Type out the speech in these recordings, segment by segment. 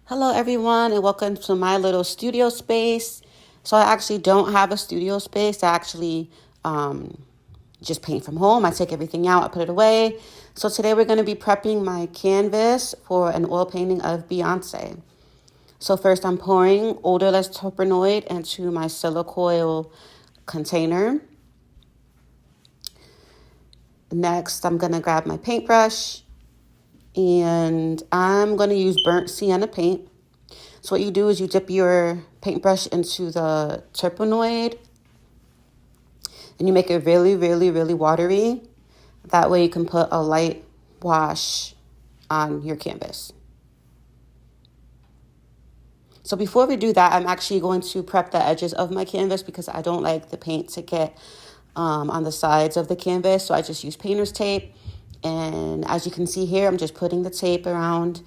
Hello, everyone, and welcome to my little studio space. So, I actually don't have a studio space. I actually just paint from home. I take everything out, I put it away. So, today we're going to be prepping my canvas for an oil painting of Beyonce. So, first, I'm pouring odorless Turpenoid into my silicoil container. Next, I'm going to grab my paintbrush and I'm going to use burnt sienna paint. So what you do is you dip your paintbrush into the Turpenoid and you make it really, really, really watery. That way you can put a light wash on your canvas. So before we do that, I'm actually going to prep the edges of my canvas because I don't like the paint to get on the sides of the canvas. So I just use painter's tape. And as you can see here, I'm just putting the tape around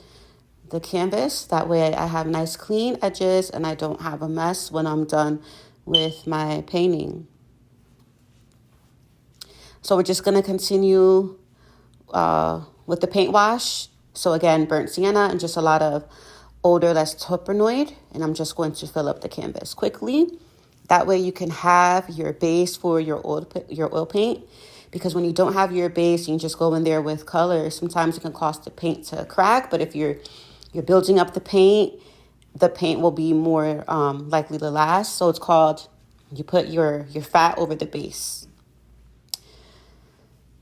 the canvas. That way I have nice clean edges and I don't have a mess when I'm done with my painting. So we're just going to continue with the paint wash. So again, burnt sienna and just a lot of odorless Turpenoid. And I'm just going to fill up the canvas quickly. That way you can have your base for your oil paint. Because when you don't have your base, you can just go in there with color. Sometimes it can cause the paint to crack, but if you're building up the paint will be more likely to last. So it's called, you put your fat over the base.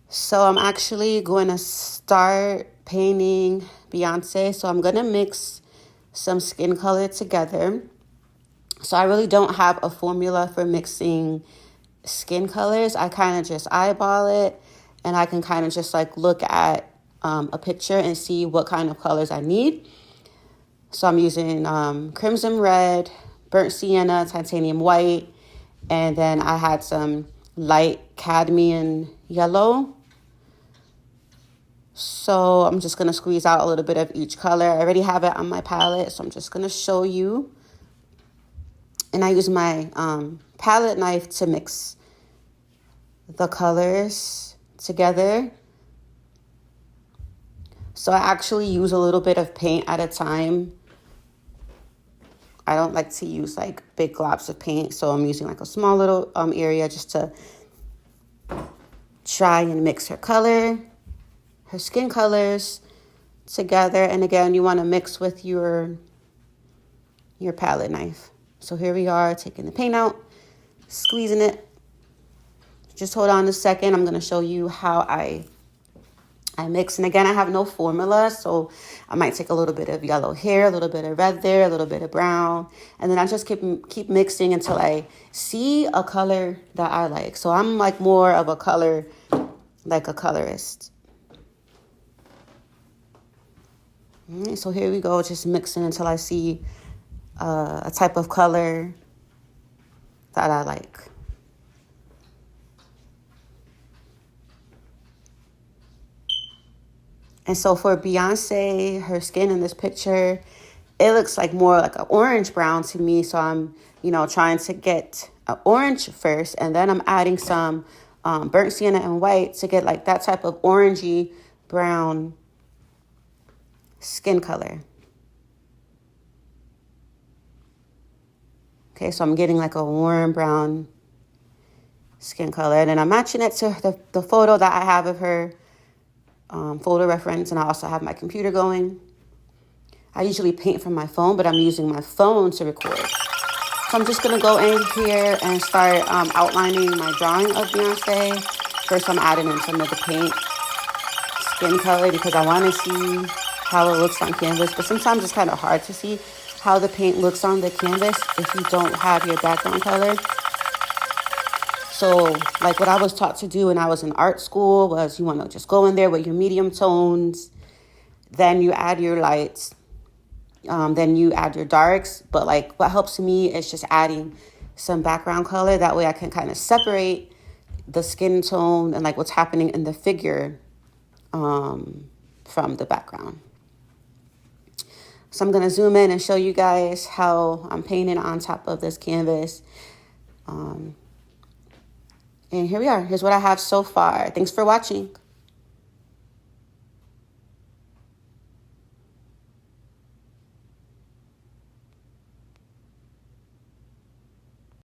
So I'm actually going to start painting Beyonce. So I'm going to mix some skin color together. So I really don't have a formula for mixing skin colors. I kind of just eyeball it and I can kind of just like look at a picture and see what kind of colors I need. So I'm using crimson red, burnt sienna, titanium white, and then I had some light cadmium yellow. So I'm just going to squeeze out a little bit of each color. I already have it on my palette, so I'm just going to show you. And I use my palette knife to mix the colors together. So I actually use a little bit of paint at a time. I don't like to use like big globs of paint, so I'm using like a small little area just to try and mix her skin colors together. And again, you want to mix with your palette knife. So here we are, taking the paint out, squeezing it. Just hold on a second. I'm going to show you how I mix. And again, I have no formula, so I might take a little bit of yellow here, a little bit of red there, a little bit of brown. And then I just keep mixing until I see a color that I like. So I'm like more of a color, like a colorist. All right, so here we go, just mixing until I see a type of color that I like. And so for Beyonce, her skin in this picture, it looks like more like an orange brown to me. So I'm, trying to get an orange first. And then I'm adding some burnt sienna and white to get like that type of orangey brown skin color. Okay, so I'm getting like a warm brown skin color. And then I'm matching it to the photo that I have of her. Photo reference, and I also have my computer going. I usually paint from my phone, but I'm using my phone to record. So I'm just going to go in here and start outlining my drawing of Beyonce. First, I'm adding in some of the paint skin color because I want to see how it looks on canvas. But sometimes it's kind of hard to see how the paint looks on the canvas if you don't have your background color. So like what I was taught to do when I was in art school was you want to just go in there with your medium tones, then you add your lights, then you add your darks. But like what helps me is just adding some background color. That way I can kind of separate the skin tone and like what's happening in the figure from the background. So I'm going to zoom in and show you guys how I'm painting on top of this canvas. And here we are. Here's what I have so far. Thanks for watching.